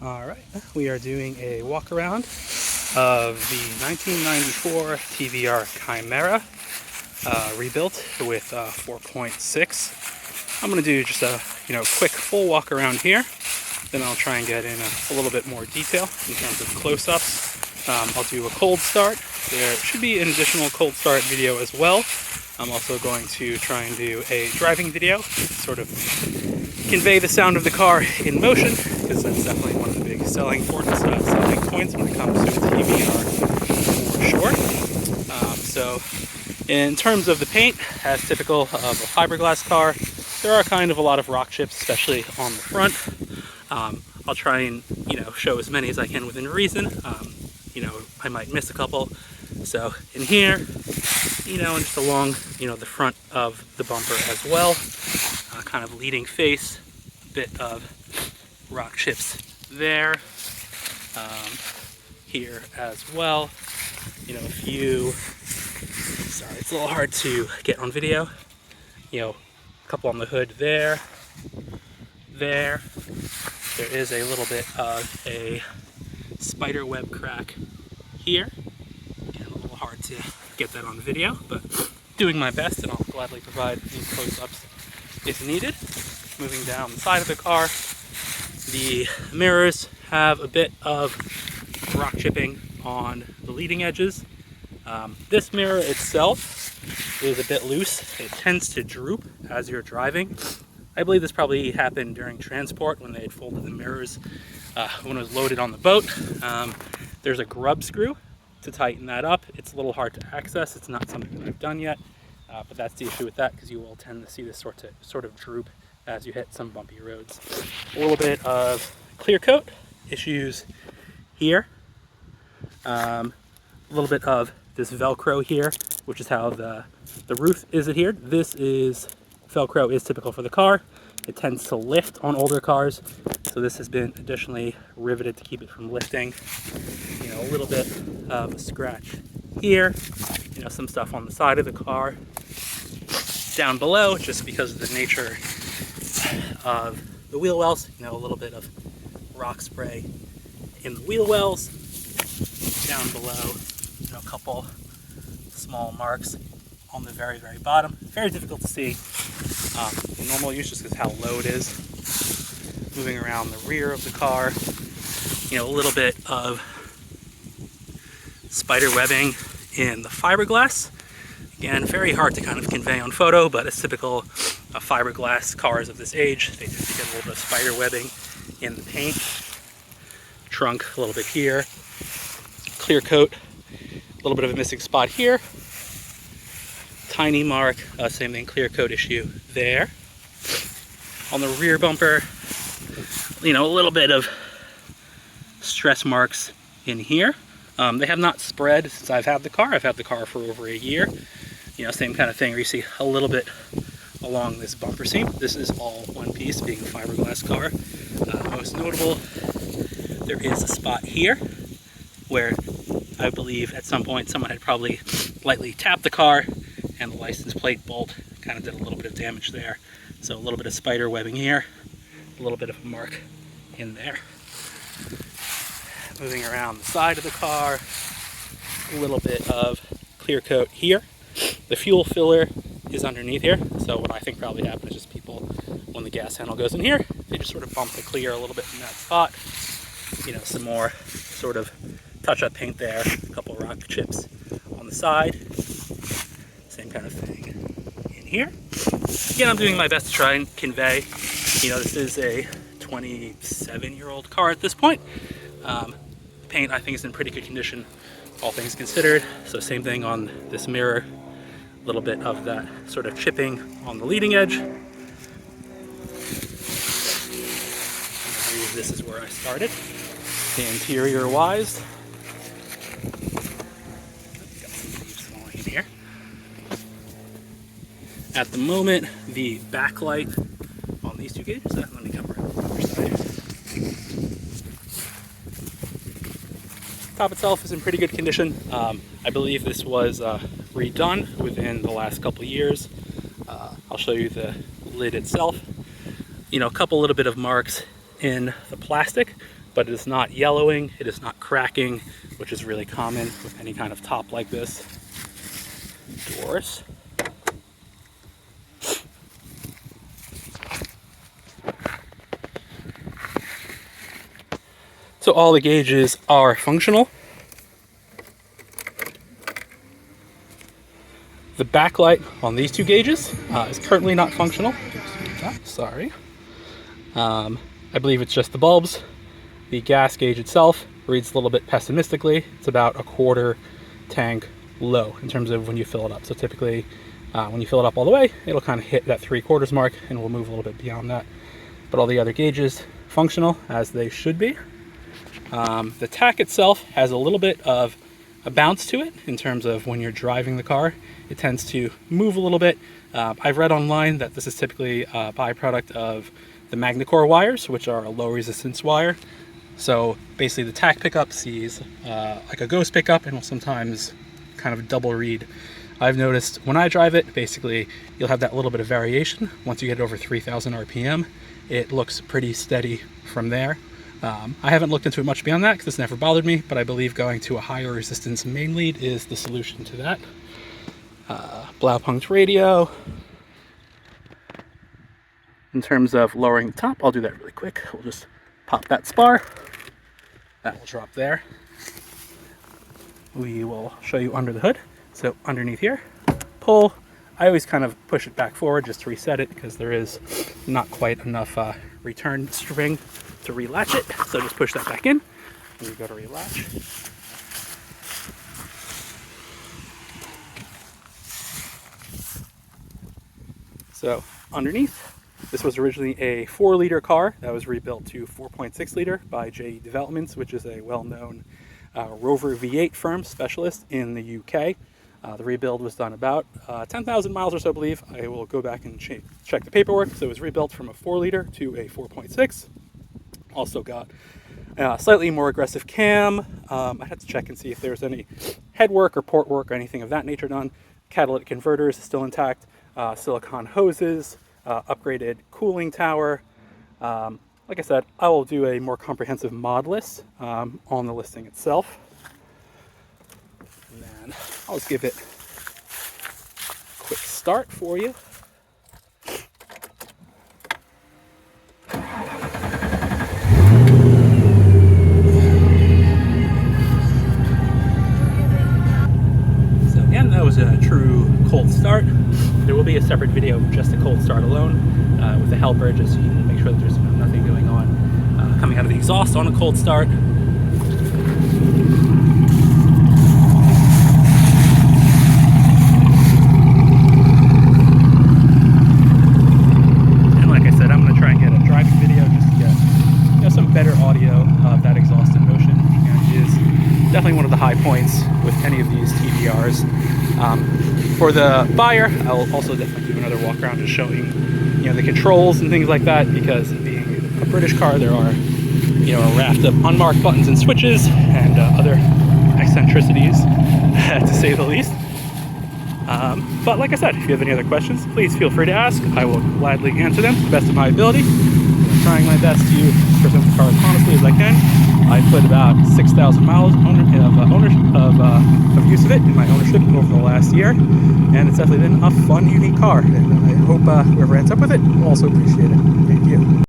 All right, we are doing a walk around of the 1994 TVR Chimaera, rebuilt with 4.6. I'm going to do just a quick full walk around here. Then I'll try and get in a little bit more detail in terms of close-ups. I'll do a cold start. There should be an additional cold start video as well. I'm also going to try and do a driving video, sort of convey the sound of the car in motion, because that's definitely one of the big selling points when it comes to TVR for sure. So in terms of the paint, as typical of a fiberglass car, there are kind of a lot of rock chips, especially on the front. I'll try and show as many as I can within reason. I might miss a couple. So in here, and just along the front of the bumper as well, kind of leading face, a bit of rock chips there, here as well. A few. Sorry, it's a little hard to get on video. A couple on the hood there. There is a little bit of a spider web crack here. Again, a little hard to get that on video, but doing my best, and I'll gladly provide any close-ups if needed. Moving down the side of the car, the mirrors have a bit of rock chipping on the leading edges. This mirror itself is a bit loose. It tends to droop as you're driving. I believe this probably happened during transport when they had folded the mirrors when it was loaded on the boat. There's a grub screw to tighten that up. It's a little hard to access. It's not something that I've done yet, but that's the issue with that, because you will tend to see this sort of droop as you hit some bumpy roads. A little bit of clear coat issues here. A little bit of this Velcro here, which is how the roof is adhered. This is Velcro is typical for the car. It tends to lift on older cars, so this has been additionally riveted to keep it from lifting. A little bit of a scratch here. Some stuff on the side of the car. Down below, just because of the nature of the wheel wells, a little bit of rock spray in the wheel wells. Down below, a couple small marks on the very, very bottom. Very difficult to see in normal use just because how low it is. Moving around the rear of the car, a little bit of spider webbing in the fiberglass. Again, very hard to kind of convey on photo, but it's typical of fiberglass cars of this age. They tend to get a little bit of spider webbing in the paint. Trunk, a little bit here. Clear coat, a little bit of a missing spot here. Tiny mark, same thing, clear coat issue there. On the rear bumper, a little bit of stress marks in here. They have not spread since I've had the car. I've had the car for over a year. Same kind of thing where you see a little bit along this bumper seam. This is all one piece, being a fiberglass car. Most notable, there is a spot here where I believe at some point someone had probably lightly tapped the car, and the license plate bolt kind of did a little bit of damage there. So a little bit of spider webbing here, a little bit of a mark in there. Moving around the side of the car, a little bit of clear coat here. The fuel filler is underneath here, so what I think probably happened is just people, when the gas handle goes in here, they just sort of bump the clear a little bit in that spot. Some more sort of touch-up paint there, a couple rock chips on the side. Same kind of thing in here. Again, I'm doing my best to try and convey, this is a 27-year-old car at this point. Paint, I think, is in pretty good condition, all things considered. So same thing on this mirror, a little bit of that sort of chipping on the leading edge. I believe this is where I started. Interior-wise, got some leaves falling in here. At the moment, the backlight on these two gauges, let me come around the other side. Top itself is in pretty good condition. I believe this was redone within the last couple of years. I'll show you the lid itself. A couple little bit of marks in the plastic, but it is not yellowing, it is not cracking, which is really common with any kind of top like this. Doors. So all the gauges are functional. The backlight on these two gauges is currently not functional. Sorry. I believe it's just the bulbs. The gas gauge itself reads a little bit pessimistically. It's about a quarter tank low in terms of when you fill it up. So typically when you fill it up all the way, it'll kind of hit that 3/4 mark and we'll move a little bit beyond that. But all the other gauges functional as they should be. The tach itself has a little bit of a bounce to it in terms of when you're driving the car. It tends to move a little bit. I've read online that this is typically a byproduct of the MagnaCore wires, which are a low resistance wire. So basically the tach pickup sees like a ghost pickup and will sometimes kind of double read. I've noticed when I drive it, basically you'll have that little bit of variation. Once you get over 3,000 RPM, it looks pretty steady from there. I haven't looked into it much beyond that because it's never bothered me, but I believe going to a higher resistance main lead is the solution to that. Blaupunkt radio. In terms of lowering the top, I'll do that really quick. We'll just pop that spar. That will drop there. We will show you under the hood. So underneath here, pull. I always kind of push it back forward just to reset it because there is not quite enough return string to relatch it. So just push that back in and you go to relatch. So underneath, this was originally a 4-liter car that was rebuilt to 4.6 liter by JE Developments, which is a well-known Rover V8 firm specialist in the UK. The rebuild was done about 10,000 miles or so, I believe. I will go back and check the paperwork. So it was rebuilt from a 4-liter to a 4.6. Also got a slightly more aggressive cam. I had to check and see if there was any head work or port work or anything of that nature done. Catalytic converters is still intact. Silicone hoses, upgraded cooling tower. Like I said, I will do a more comprehensive mod list on the listing itself. And then I'll just give it a quick start for you. So again, that was a true cold start. There will be a separate video of just a cold start alone with the helper, just so you can make sure that there's nothing going on coming out of the exhaust on a cold start. And like I said, I'm going to try and get a driving video just to get some better audio of that exhaust in motion, which is definitely one of the high points with any of these TVRs. For the buyer, I'll also definitely do another walk around just showing, the controls and things like that, because being a British car, there are, a raft of unmarked buttons and switches and other eccentricities, to say the least. But like I said, if you have any other questions, please feel free to ask. I will gladly answer them to the best of my ability. I'm trying my best to present the car as honestly as I can. I put about 6,000 miles of use of it in my ownership over the last year, and it's definitely been a fun, unique car, and I hope whoever ends up with it will also appreciate it. Thank you.